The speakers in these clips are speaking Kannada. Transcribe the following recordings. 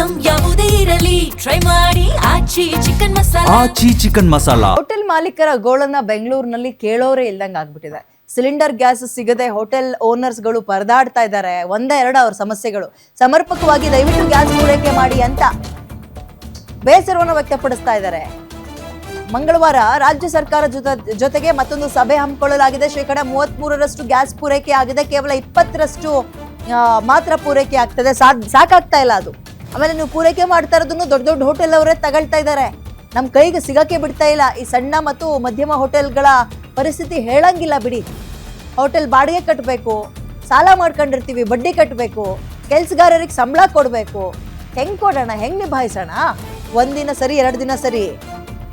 ಐಟಂ ಯಾವುದೇ ಇರಲಿ ಟ್ರೈ ಮಾಡಿ ಆಚಿ ಚಿಕನ್ ಮಸಾಲಾ. ಹೋಟೆಲ್ ಮಾಲೀಕರ ಗೋಳನ್ನ ಬೆಂಗಳೂರಿನಲ್ಲಿ ಕೇಳೋರೇ ಇಲ್ದಂಗೆ ಆಗ್ಬಿಟ್ಟಿದೆ. ಸಿಲಿಂಡರ್ ಗ್ಯಾಸ್ ಸಿಗದೆ ಹೋಟೆಲ್ ಓನರ್ಸ್ಗಳು ಪರದಾಡ್ತಾ ಇದ್ದಾರೆ. ಒಂದೇ ಎರಡು ಅವ್ರ ಸಮಸ್ಯೆಗಳು. ಸಮರ್ಪಕವಾಗಿ ದಯವಿಟ್ಟು ಗ್ಯಾಸ್ ಪೂರೈಕೆ ಮಾಡಿ ಅಂತ ಬೇಸರವನ್ನು ವ್ಯಕ್ತಪಡಿಸ್ತಾ ಇದ್ದಾರೆ. ಮಂಗಳವಾರ ರಾಜ್ಯ ಸರ್ಕಾರ ಜೊತೆಗೆ ಮತ್ತೊಂದು ಸಭೆ ಹಮ್ಮಿಕೊಳ್ಳಲಾಗಿದೆ. 33% ಗ್ಯಾಸ್ ಪೂರೈಕೆ ಆಗಿದೆ. ಕೇವಲ 20% ಮಾತ್ರ ಪೂರೈಕೆ ಆಗ್ತದೆ. ಸಾಕಾಗ್ತಾ ಇಲ್ಲ ಅದು. ಆಮೇಲೆ ನೀವು ಪೂರೈಕೆ ಮಾಡ್ತಾ ಇರೋದನ್ನು ದೊಡ್ಡ ದೊಡ್ಡ ಹೋಟೆಲ್ ಅವರೇ ತಗೊಳ್ತಾ ಇದ್ದಾರೆ. ನಮ್ಮ ಕೈಗೆ ಸಿಗಕ್ಕೆ ಬಿಡ್ತಾ ಇಲ್ಲ. ಈ ಸಣ್ಣ ಮತ್ತು ಮಧ್ಯಮ ಹೋಟೆಲ್ಗಳ ಪರಿಸ್ಥಿತಿ ಹೇಳಂಗಿಲ್ಲ ಬಿಡಿ. ಹೋಟೆಲ್ ಬಾಡಿಗೆ ಕಟ್ಟಬೇಕು, ಸಾಲ ಮಾಡ್ಕೊಂಡಿರ್ತೀವಿ, ಬಡ್ಡಿ ಕಟ್ಟಬೇಕು, ಕೆಲ್ಸಗಾರರಿಗೆ ಸಂಬಳ ಕೊಡಬೇಕು. ಹೆಂಗ್ ಕೊಡೋಣ, ಹೆಂಗ್ ನಿಭಾಯಿಸೋಣ? ಒಂದಿನ ಸರಿ, 2 ದಿನ ಸರಿ,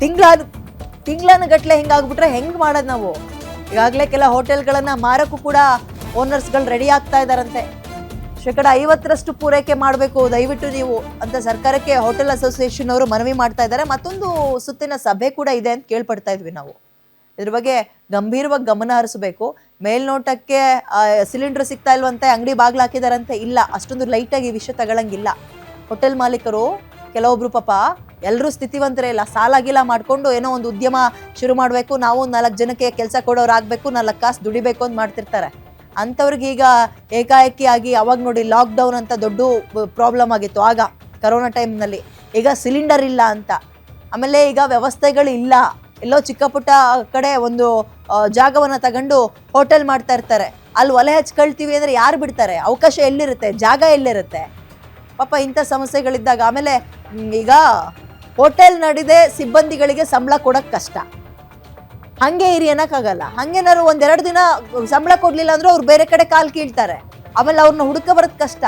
ತಿಂಗಳನ್ನ ಗಟ್ಲೆ ಹಿಂಗಾಗ್ಬಿಟ್ರೆ ಹೆಂಗ್ ಮಾಡೋದು ನಾವು? ಈಗಾಗಲೇ ಕೆಲ ಹೋಟೆಲ್ಗಳನ್ನ ಮಾರಕ್ಕೂ ಕೂಡ ಓನರ್ಸ್ಗಳು ರೆಡಿ ಆಗ್ತಾ ಇದಾರಂತೆ. 50% ಪೂರೈಕೆ ಮಾಡಬೇಕು ದಯವಿಟ್ಟು ನೀವು ಅಂತ ಸರ್ಕಾರಕ್ಕೆ ಹೋಟೆಲ್ ಅಸೋಸಿಯೇಷನ್ ಅವರು ಮನವಿ ಮಾಡ್ತಾ ಇದ್ದಾರೆ. ಮತ್ತೊಂದು ಸುತ್ತಿನ ಸಭೆ ಕೂಡ ಇದೆ ಅಂತ ಕೇಳ್ಪಡ್ತಾ ಇದ್ವಿ ನಾವು. ಇದ್ರ ಬಗ್ಗೆ ಗಂಭೀರವಾಗಿ ಗಮನ ಹರಿಸಬೇಕು. ಮೇಲ್ನೋಟಕ್ಕೆ ಸಿಲಿಂಡರ್ ಸಿಗ್ತಾ ಇಲ್ವಂತೆ, ಅಂಗಡಿ ಬಾಗ್ಲು ಹಾಕಿದಾರಂತೆ. ಇಲ್ಲ, ಅಷ್ಟೊಂದು ಲೈಟಾಗಿ ಈ ವಿಷಯ ತಗೊಳಂಗಿಲ್ಲ. ಹೋಟೆಲ್ ಮಾಲೀಕರು ಕೆಲವೊಬ್ರು ಪಾಪ ಎಲ್ಲರೂ ಸ್ಥಿತಿವಂತರೇ ಇಲ್ಲ. ಸಾಲ ಗೀಲ ಮಾಡ್ಕೊಂಡು ಏನೋ ಒಂದು ಉದ್ಯಮ ಶುರು ಮಾಡಬೇಕು, ನಾವು 4 ಜನಕ್ಕೆ ಕೆಲಸ ಕೊಡೋರು ಆಗಬೇಕು, 4 ಕಾಸು ದುಡಿಬೇಕು ಅಂತ ಮಾಡ್ತಿರ್ತಾರೆ. ಅಂಥವ್ರಿಗೆ ಈಗ ಏಕಾಏಕಿ ಆಗಿ ಅವಾಗ ನೋಡಿ ಲಾಕ್ಡೌನ್ ಅಂತ ದೊಡ್ಡ ಪ್ರಾಬ್ಲಮ್ ಆಗಿತ್ತು ಆಗ ಕರೋನಾ ಟೈಮ್ನಲ್ಲಿ. ಈಗ ಸಿಲಿಂಡರ್ ಇಲ್ಲ ಅಂತ, ಆಮೇಲೆ ಈಗ ವ್ಯವಸ್ಥೆಗಳು ಇಲ್ಲ. ಎಲ್ಲೋ ಚಿಕ್ಕ ಪುಟ್ಟ ಕಡೆ ಒಂದು ಜಾಗವನ್ನು ತಗೊಂಡು ಹೋಟೆಲ್ ಮಾಡ್ತಾ ಇರ್ತಾರೆ. ಅಲ್ಲಿ ಒಲೆ ಹಚ್ಕೊಳ್ತೀವಿ ಅಂದರೆ ಯಾರು ಬಿಡ್ತಾರೆ? ಅವಕಾಶ ಎಲ್ಲಿರುತ್ತೆ? ಜಾಗ ಎಲ್ಲಿರುತ್ತೆ? ಪಾಪ ಇಂಥ ಸಮಸ್ಯೆಗಳಿದ್ದಾಗ ಆಮೇಲೆ ಈಗ ಹೋಟೆಲ್ ನಡೆದೇ ಸಿಬ್ಬಂದಿಗಳಿಗೆ ಸಂಬಳ ಕೊಡೋಕ್ಕೆ ಕಷ್ಟ. ಹಂಗೆ ಇರಿ ಅನ್ನೋಕ್ಕಾಗಲ್ಲ. ಹಂಗೇನಾದ್ರು 1-2 ದಿನ ಸಂಬಳ ಕೊಡಲಿಲ್ಲ ಅಂದರೂ ಅವ್ರು ಬೇರೆ ಕಡೆ ಕಾಲು ಕೀಳ್ತಾರೆ. ಆಮೇಲೆ ಅವ್ರನ್ನ ಹುಡುಕ ಬರೋದು ಕಷ್ಟ.